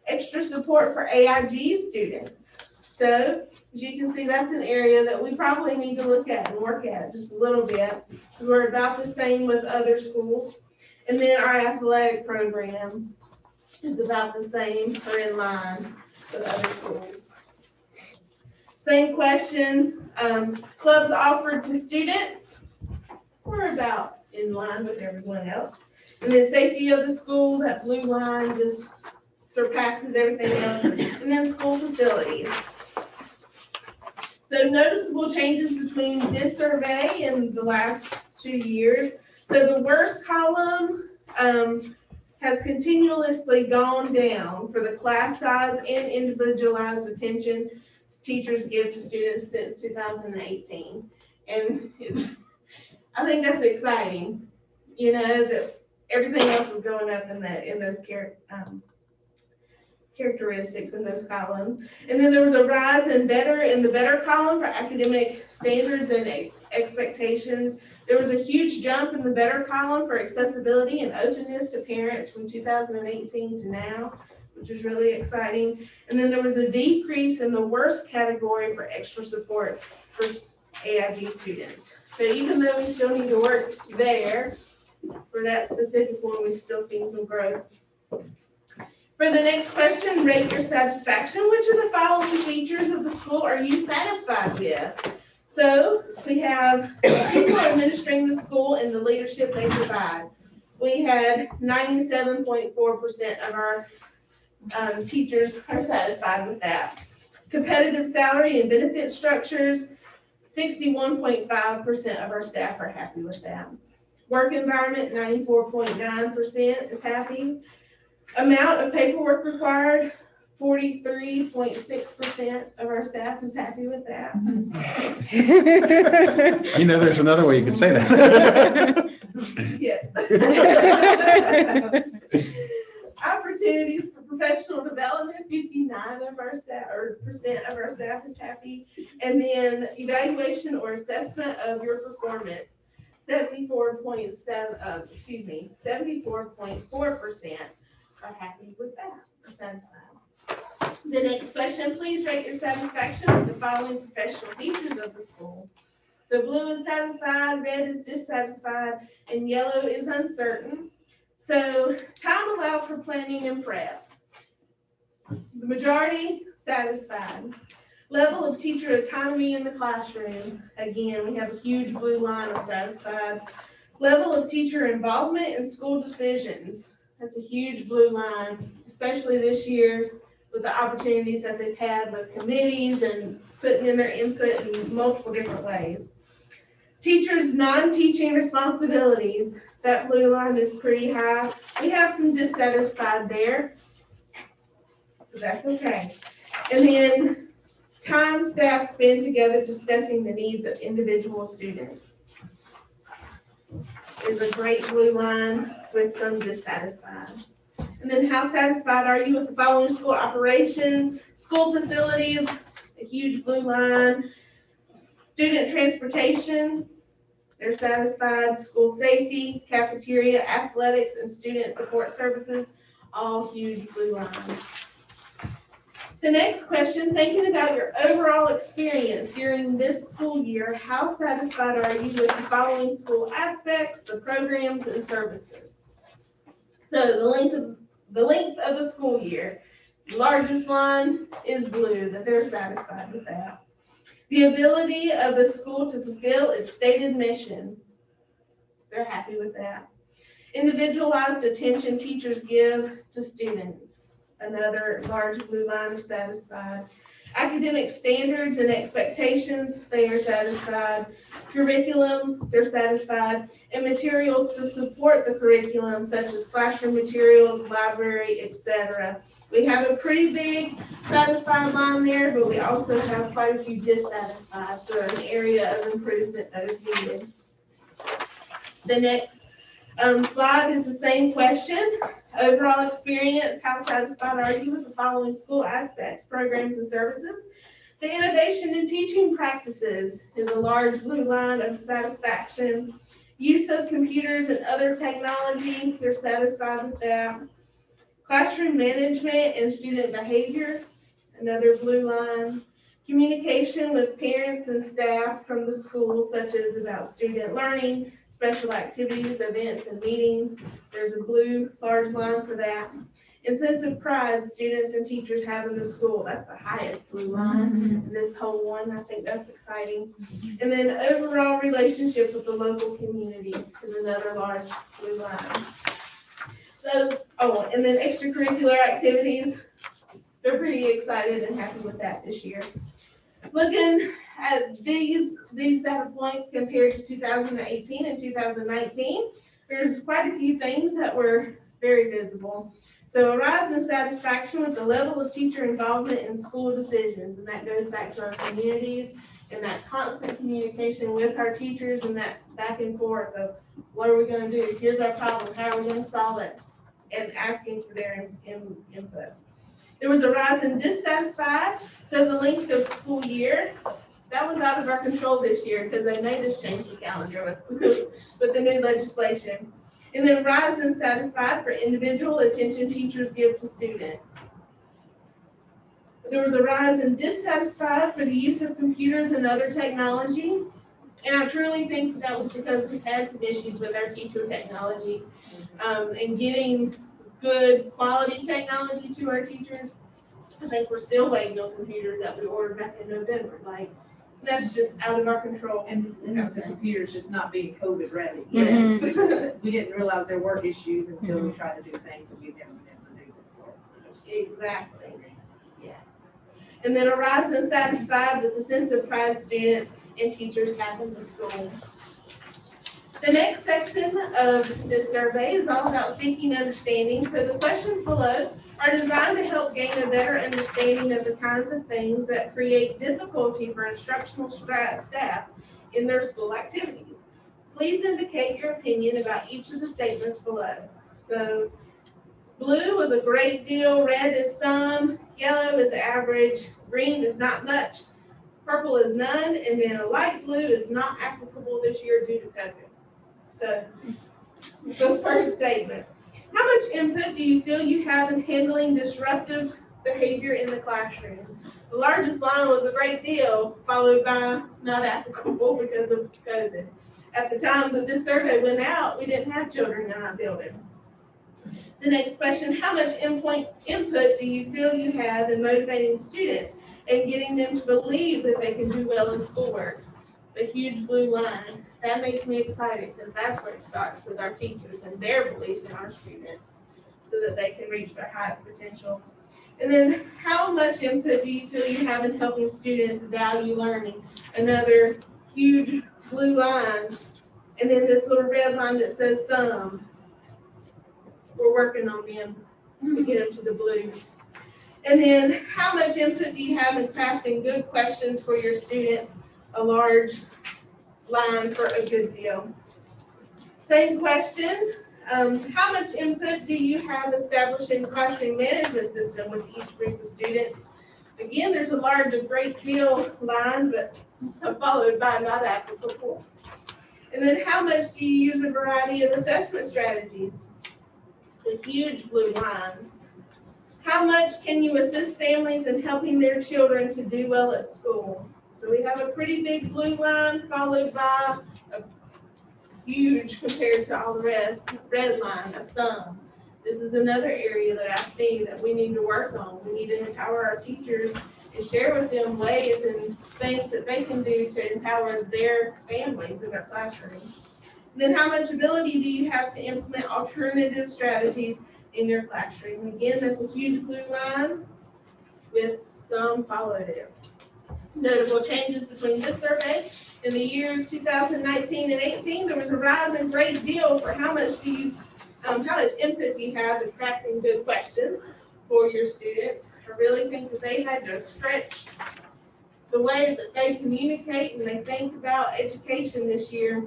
Extra support for AIG students. So, as you can see, that's an area that we probably need to look at and work at just a little bit. We're about the same with other schools. And then our athletic program is about the same or in line with other schools. Same question, clubs offered to students, we're about in line with everyone else. And then safety of the school, that blue line just surpasses everything else. And then school facilities. So noticeable changes between this survey and the last 2 years. So the worst column has continuously gone down for the class size and individualized attention teachers give to students since 2018. And I think that's exciting, you know, that everything else is going up in those characteristics in those columns. And then there was a rise in the better column for academic standards and expectations. There was a huge jump in the better column for accessibility and openness to parents from 2018 to now, which is really exciting. And then there was a decrease in the worst category for extra support for AIG students. So even though we still need to work there, for that specific one, we've still seen some growth. For the next question, rate your satisfaction. Which of the following features of the school are you satisfied with? So we have people administering the school and the leadership they provide. We had 97.4% of our teachers are satisfied with that. Competitive salary and benefit structures, 61.5% of our staff are happy with that. Work environment, 94.9% is happy. Amount of paperwork required, 43.6% of our staff is happy with that. You know, there's another way you could say that. Yes. Opportunities for professional development, 59% of our staff is happy. And then evaluation or assessment of your performance, 74.4% are happy with that, are satisfied. The next question, please rate your satisfaction with the following professional features of the school. So blue is satisfied, red is dissatisfied, and yellow is uncertain. So time allowed for planning and prep. The majority satisfied. Level of teacher autonomy in the classroom. Again, we have a huge blue line of satisfied. Level of teacher involvement in school decisions. That's a huge blue line, especially this year with the opportunities that they've had with committees and putting in their input in multiple different ways. Teachers' non-teaching responsibilities. That blue line is pretty high. We have some dissatisfied there, but that's okay. And then time staff spend together discussing the needs of individual students is a great blue line with some dissatisfied. And then how satisfied are you with the following school operations, school facilities, a huge blue line, student transportation, they're satisfied, school safety, cafeteria, athletics, and student support services, all huge blue lines. The next question, thinking about your overall experience during this school year, how satisfied are you with the following school aspects, the programs, and services? So the length of the school year, the largest line is blue, that they're satisfied with that. The ability of the school to fulfill its stated mission. They're happy with that. Individualized attention teachers give to students. Another large blue line is satisfied. Academic standards and expectations, they are satisfied. Curriculum, they're satisfied. And materials to support the curriculum, such as classroom materials, library, etc. We have a pretty big satisfied line there, but we also have quite a few dissatisfied, so an area of improvement that is needed. The next slide is the same question. Overall experience, how satisfied are you with the following school aspects, programs, and services? The innovation in teaching practices is a large blue line of satisfaction. Use of computers and other technology, they're satisfied with that. Classroom management and student behavior, another blue line. Communication with parents and staff from the school, such as about student learning, special activities, events, and meetings. There's a blue large line for that. And sense of pride students and teachers have in the school. That's the highest blue line in this whole one. I think that's exciting. And then overall relationship with the local community is another large blue line. So, and then extracurricular activities. They're pretty excited and happy with that this year. Looking at these data points compared to 2018 and 2019, there's quite a few things that were very visible. So a rise in satisfaction with the level of teacher involvement in school decisions, and that goes back to our communities and that constant communication with our teachers and that back and forth of what are we going to do? Here's our problem. How are we going to solve it? And asking for their input. There was a rise in dissatisfied, so the length of school year, that was out of our control this year because they made us change the calendar with the new legislation. And then rise in satisfied for individual attention teachers give to students. There was a rise in dissatisfied for the use of computers and other technology. And I truly think that was because we had some issues with our teacher technology and getting good quality technology to our teachers. I think we're still waiting on computers that we ordered back in November. Like, that's just out of our control. And the computers just not being COVID ready. Yes. We didn't realize there were issues until we tried to do things that we've never been able to do before. Exactly. Yes. And then a rise in satisfied with the sense of pride students and teachers have in the school. The next section of this survey is all about seeking understanding. So the questions below are designed to help gain a better understanding of the kinds of things that create difficulty for instructional staff in their school activities. Please indicate your opinion about each of the statements below. So blue is a great deal, red is some, yellow is average, green is not much, purple is none, and then a light blue is not applicable this year due to COVID. So the first statement, how much input do you feel you have in handling disruptive behavior in the classroom? The largest line was a great deal, followed by not applicable because of COVID. At the time that this survey went out, we didn't have children in our building. The next question, how much input do you feel you have in motivating students and getting them to believe that they can do well in schoolwork? It's a huge blue line. That makes me excited because that's where it starts with our teachers and their belief in our students so that they can reach their highest potential. And then how much input do you feel you have in helping students value learning? Another huge blue line. And then this little red line that says some. We're working on them to get them to the blue. And then how much input do you have in crafting good questions for your students? A large line for a good deal. Same question. How much input do you have establishing classroom management system with each group of students? Again, there's a large a great deal line, but followed by not applicable. And then how much do you use a variety of assessment strategies? It's a huge blue line. How much can you assist families in helping their children to do well at school? So we have a pretty big blue line followed by a huge compared to all the rest, red line of some. This is another area that I see that we need to work on. We need to empower our teachers and share with them ways and things that they can do to empower their families in their classrooms. Then how much ability do you have to implement alternative strategies in your classroom? Again, there's a huge blue line with some followed it. Notable changes between this survey in the years 2019 and 18, there was a rise in great deal for how much input do you have in crafting good questions for your students. I really think that they had to stretch the way that they communicate and they think about education this year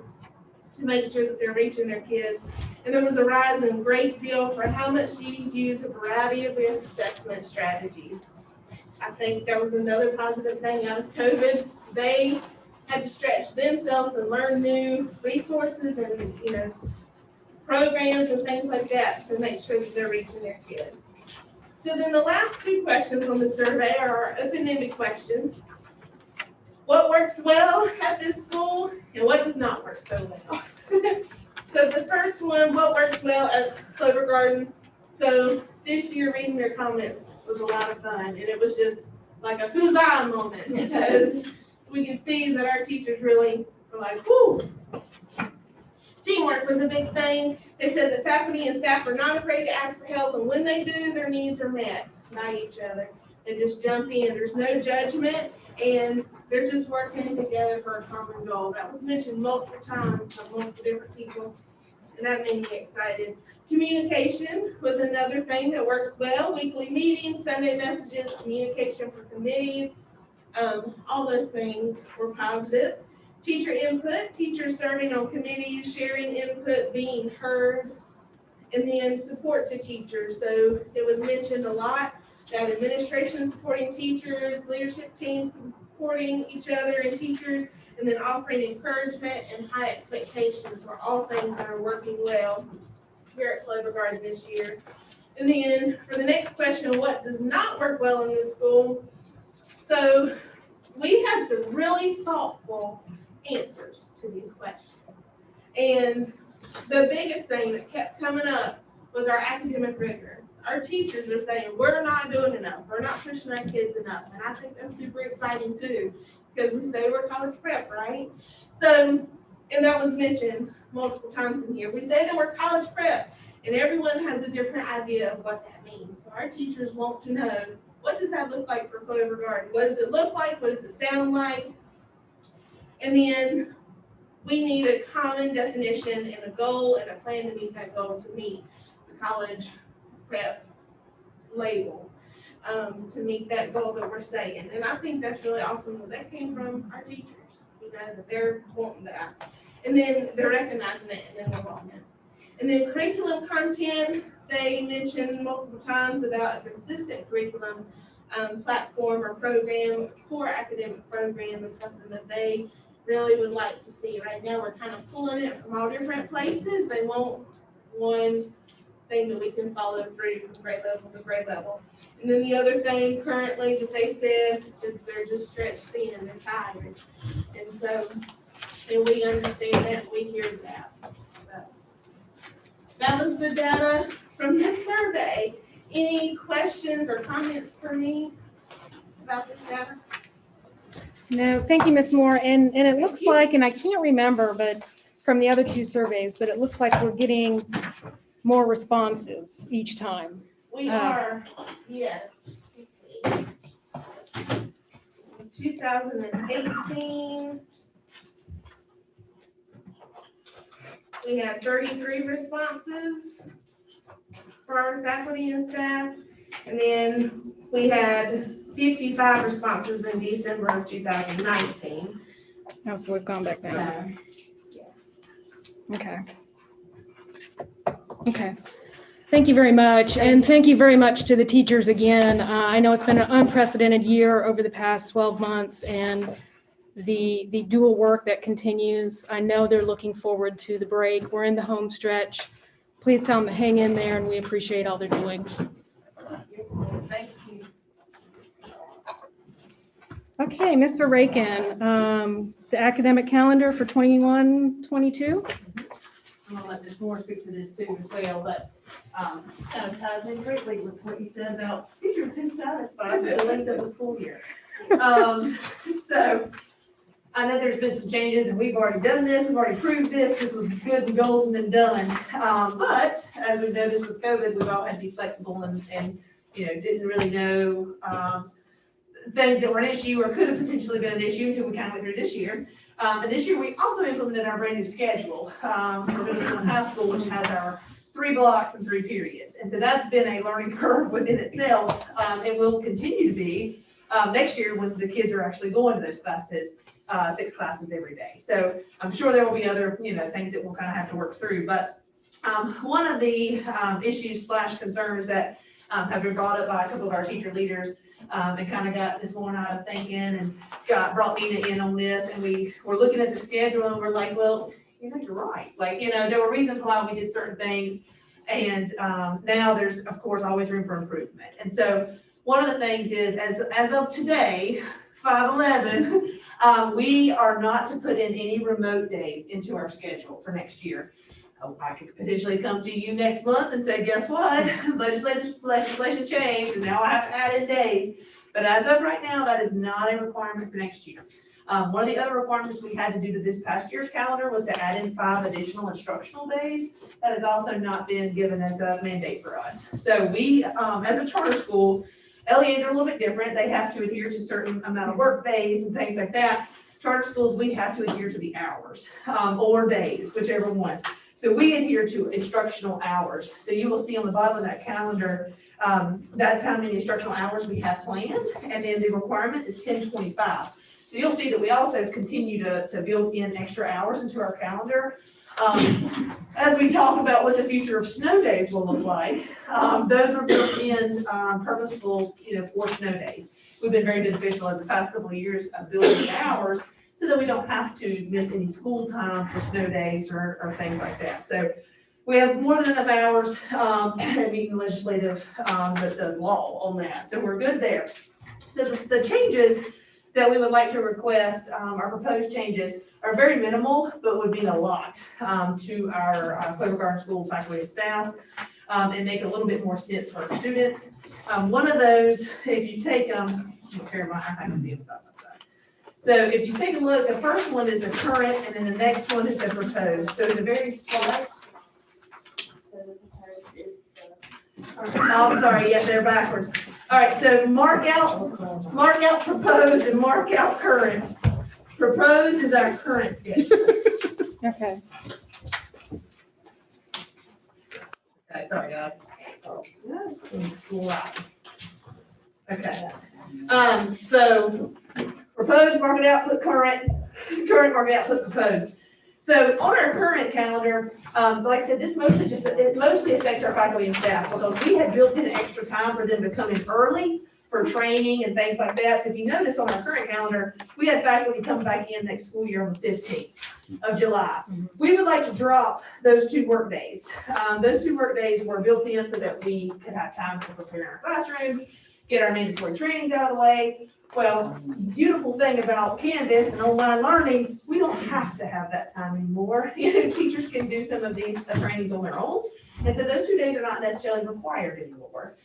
to make sure that they're reaching their kids. And there was a rise in great deal for how much you use a variety of assessment strategies. I think that was another positive thing out of COVID. They had to stretch themselves and learn new resources and, programs and things like that to make sure that they're reaching their kids. So then the last two questions on the survey are open-ended questions. What works well at this school and what does not work so well? So the first one, what works well at Clover Garden? So this year reading their comments was a lot of fun and it was just like a huzzah moment because we could see that our teachers really were like, whoo. Teamwork was a big thing. They said that faculty and staff are not afraid to ask for help, and when they do, their needs are met by each other. They just jump in. There's no judgment, and they're just working together for a common goal. That was mentioned multiple times by multiple different people, and that made me excited. Communication was another thing that works well. Weekly meetings, Sunday messages, communication for committees, all those things were positive. Teacher input, teachers serving on committees, sharing input, being heard, and then support to teachers. So it was mentioned a lot that administration supporting teachers, leadership teams supporting each other and teachers, and then offering encouragement and high expectations are all things that are working well here at Clover Garden this year. And then for the next question, what does not work well in this school? So we had some really thoughtful answers to these questions. And the biggest thing that kept coming up was our academic rigor. Our teachers are saying, we're not doing enough. We're not pushing our kids enough. And I think that's super exciting too, because we say we're college prep, right? So, and that was mentioned multiple times in here. We say that we're college prep, and everyone has a different idea of what that means. So our teachers want to know, what does that look like for Clover Garden? What does it look like? What does it sound like? And then we need a common definition and a goal and a plan to meet that goal, to meet the college prep label, to meet that goal that we're saying. And I think that's really awesome that that came from our teachers, that they're wanting that. And then they're recognizing it and then they're wanting it. And then curriculum content, they mentioned multiple times about a consistent curriculum platform or program, core academic program is something that they really would like to see. Right now, we're kind of pulling it from all different places. They want one thing that we can follow through from grade level to grade level. And then the other thing currently that they said is they're just stretched thin, they're tired. And so, and we understand that, we hear that. So, that was the data from this survey. Any questions or comments for me about this data? No, thank you, Ms. Moore. And it looks like, and I can't remember, but from the other two surveys, but it looks like we're getting more responses each time. We are, yes. In 2018, we had 33 responses for our faculty and staff. And then we had 55 responses in December of 2019. Oh, so we've gone back down. Okay. Okay. Thank you very much. And thank you very much to the teachers again. I know it's been an unprecedented year over the past 12 months and the dual work that continues. I know they're looking forward to the break. We're in the home stretch. Please tell them to hang in there and we appreciate all they're doing. Yes, ma'am. Thank you. Okay, Mr. Rakin, the academic calendar for 21-22. I'm gonna let Ms. Moore speak to this too as well, but kind of ties in greatly with what you said about future you're dissatisfied with the length of the school year. So I know there's been some changes and we've already done this, we've already proved this was good and golden and done. But as we've noticed with COVID, we've all had to be flexible and didn't really know, things that were an issue or could have potentially been an issue until we kind of went through this year. And this year, we also implemented our brand new schedule for middle school and high school, which has our 3 blocks and 3 periods. And so that's been a learning curve within itself, and will continue to be next year when the kids are actually going to those classes, 6 classes every day. So I'm sure there will be other, things that we'll kind of have to work through. But one of the issues / concerns that have been brought up by a couple of our teacher leaders and kind of got this one out of thinking and brought Nina in on this. And we were looking at the schedule and we're like, well, you're right. Like, there were reasons why we did certain things. And now there's, of course, always room for improvement. And so one of the things is, as of today, 5/11, we are not to put in any remote days into our schedule for next year. I could potentially come to you next month and say, guess what? Legislation changed and now I have to add in days. But as of right now, that is not a requirement for next year. One of the other requirements we had to do to this past year's calendar was to add in 5 additional instructional days. That has also not been given as a mandate for us. So we, as a charter school, LEAs are a little bit different. They have to adhere to a certain amount of work days and things like that. Charter schools, we have to adhere to the hours or days, whichever one. So we adhere to instructional hours. So you will see on the bottom of that calendar, that's how many instructional hours we have planned. And then the requirement is 1025. So you'll see that we also continue to build in extra hours into our calendar. As we talk about what the future of snow days will look like, those are built in purposeful, for snow days. We've been very beneficial in the past couple of years of building hours so that we don't have to miss any school time for snow days or things like that. So we have more than enough hours meeting legislative, the law on that. So we're good there. So the changes that we would like to request, our proposed changes, are very minimal, but would mean a lot to our Clover Garden School faculty and staff, and make a little bit more sense for our students. One of those, if you take them, I can see them side by side. So if you take a look, the first one is the current, and then the next one is the proposed. So it's a very slight. Oh, I'm sorry, yeah, they're backwards. All right, so mark out proposed and mark out current. Proposed is our current schedule. Okay. Okay, sorry, guys. Okay. So proposed, mark it out, put current, mark it out, put proposed. So on our current calendar, like I said, it mostly affects our faculty and staff because we had built in extra time for them to come in early for training and things like that. So if you notice on our current calendar, we had faculty come back in next school year on the 15th of July. We would like to drop those 2 work days. Those 2 work days were built in so that we could have time to prepare our classrooms, get our mandatory trainings out of the way. Well, beautiful thing about Canvas and online learning, we don't have to have that time anymore. Teachers can do some of these trainings on their own. And so those 2 days are not necessarily required anymore.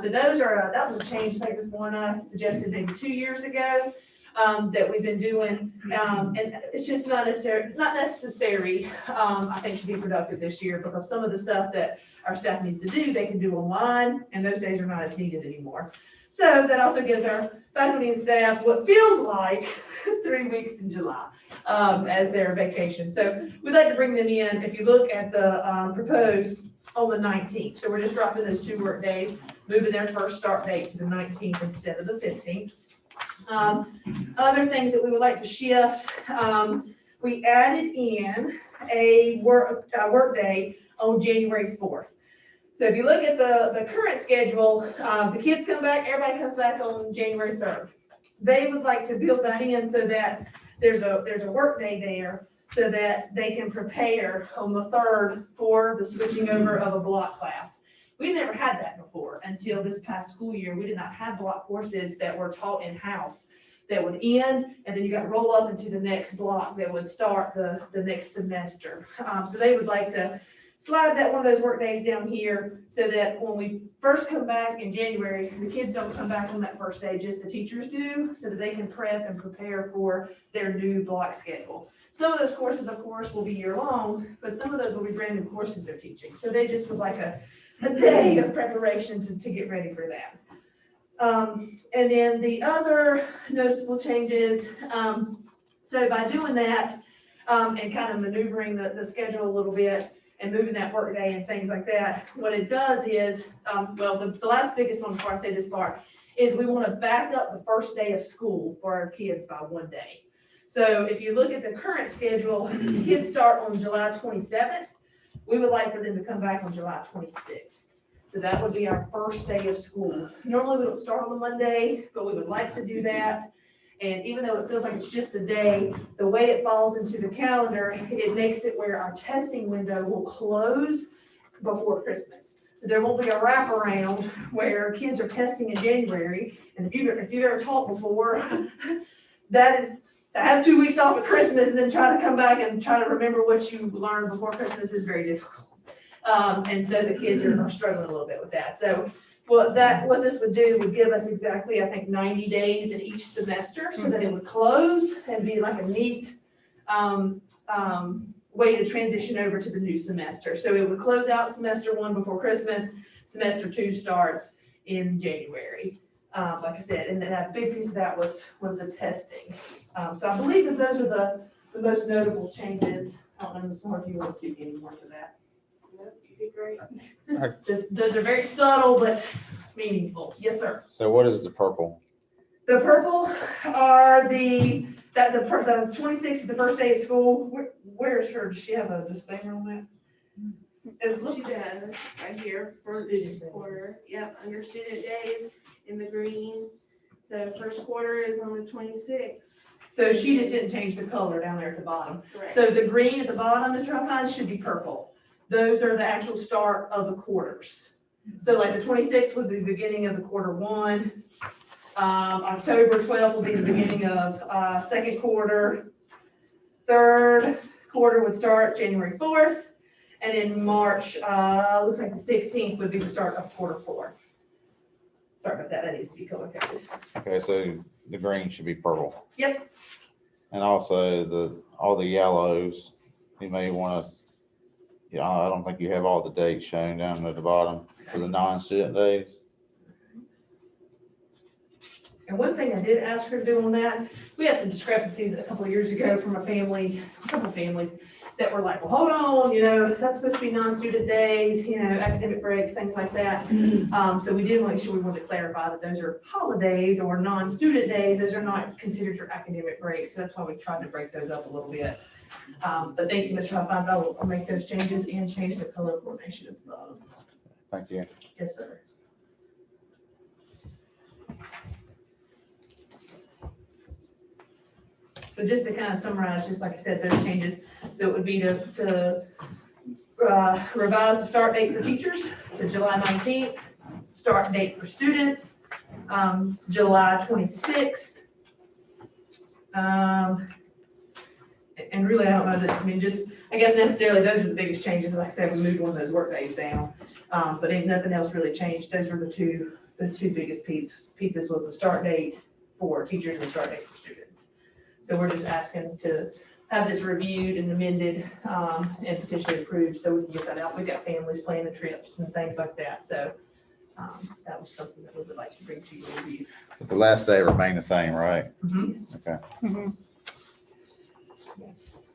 So those are, that was a change, I think this one I suggested maybe 2 years ago that we've been doing. And it's just not necessary, I think, to be productive this year because some of the stuff that our staff needs to do, they can do online, and those days are not as needed anymore. So that also gives our faculty and staff what feels like 3 weeks in July as their vacation. So we'd like to bring them in, if you look at the proposed, on the 19th. So we're just dropping those 2 work days, moving their first start date to the 19th instead of the 15th. Other things that we would like to shift, we added in a work day on January 4th. So if you look at the current schedule, the kids come back, everybody comes back on January 3rd. They would like to build that in so that there's a work day there so that they can prepare on the 3rd for the switching over of a block class. We've never had that before until this past school year. We did not have block courses that were taught in-house that would end, and then you got to roll up into the next block that would start the next semester. So they would like to slide that one of those work days down here so that when we first come back in January, the kids don't come back on that first day, just the teachers do, so that they can prep and prepare for their new block schedule. Some of those courses, of course, will be year-long, but some of those will be brand new courses they're teaching. So they just would like a day of preparation to get ready for that. And then the other noticeable changes, so by doing that, and kind of maneuvering the schedule a little bit and moving that work day and things like that, what it does is, well, the last biggest one before I say this part, is we want to back up the first day of school for our kids by one day. So if you look at the current schedule, the kids start on July 27th. We would like for them to come back on July 26th. So that would be our first day of school. Normally we don't start on a Monday, but we would like to do that. And even though it feels like it's just a day, the way it falls into the calendar, it makes it where our testing window will close before Christmas. So there won't be a wraparound where kids are testing in January. And if you've ever taught before, that is, to have 2 weeks off at Christmas and then try to come back and try to remember what you learned before Christmas is very difficult. And so the kids are struggling a little bit with that. So what this would do would give us exactly, I think, 90 days in each semester so that it would close and be like a neat way to transition over to the new semester. So it would close out semester 1 before Christmas, semester 2 starts in January. Like I said, and then a big piece of that was the testing. So I believe that those are the most notable changes. I don't know, Ms. Moore, if you want to speak any more to that. Nope, you did great. So those are very subtle but meaningful. Yes, sir. So what is the purple? The purple are the 26th is the first day of school. Where is her? Does she have a disclaimer on that? It She looks. does, right here for this quarter. Yep, under student days in the green. So first quarter is on the 26th. So she just didn't change the color down there at the bottom. Correct. So the green at the bottom, Mr. Huffines, should be purple. Those are the actual start of the quarters. So like the 26th would be the beginning of the quarter 1. October 12th will be the beginning of second quarter. Third quarter would start January 4th. And in March, looks like the 16th would be the start of quarter 4. Sorry about that, that needs to be color coded. Okay, so the green should be purple. Yep. And also all the yellows, you may want to, I don't think you have all the dates shown down at the bottom for the non-student days. And one thing I did ask her to do on that, we had some discrepancies a couple of years ago from a couple of families that were like, well, hold on, that's supposed to be non-student days, academic breaks, things like that. So we did make sure we wanted to clarify that those are holidays or non-student days. Those are not considered your academic breaks. So that's why we tried to break those up a little bit. But thank you, Mr. Huffines. I'll make those changes and change the color coordination at the bottom. Thank you. Yes, sir. So just to kind of summarize, just like I said, those changes, so it would be to revise the start date for teachers to July 19th, start date for students, July 26th. And really, I don't know that, I guess necessarily those are the biggest changes. Like I said, we moved one of those work days down, but ain't nothing else really changed. Those are the two biggest pieces was the start date for teachers and the start date for students. So we're just asking to have this reviewed and amended and potentially approved so we can get that out. We've got families planning trips and things like that. So that was something that we would like to bring to your review. But the last day remain the same, right? Okay. Yes.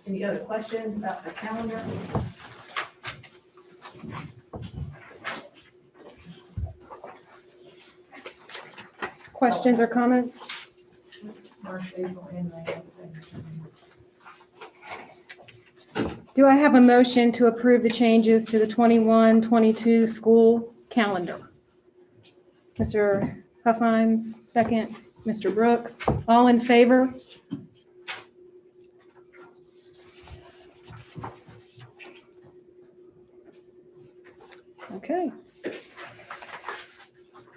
Any other questions about the calendar? Questions or comments? Do I have a motion to approve the changes to the 21-22 school calendar? Mr. Huffines, second. Mr. Brooks, all in favor? Okay.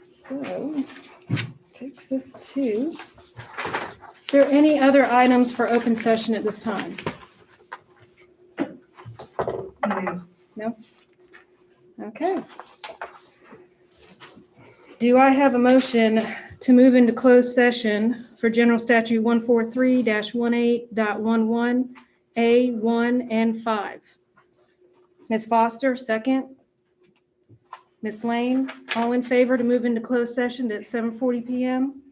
So takes us to there any other items for open session at this time? No? Okay. Do I have a motion to move into closed session for General Statute 143-18.11, A, 1, and 5? Ms. Foster, second. Ms. Lane, all in favor to move into closed session at 7:40 PM?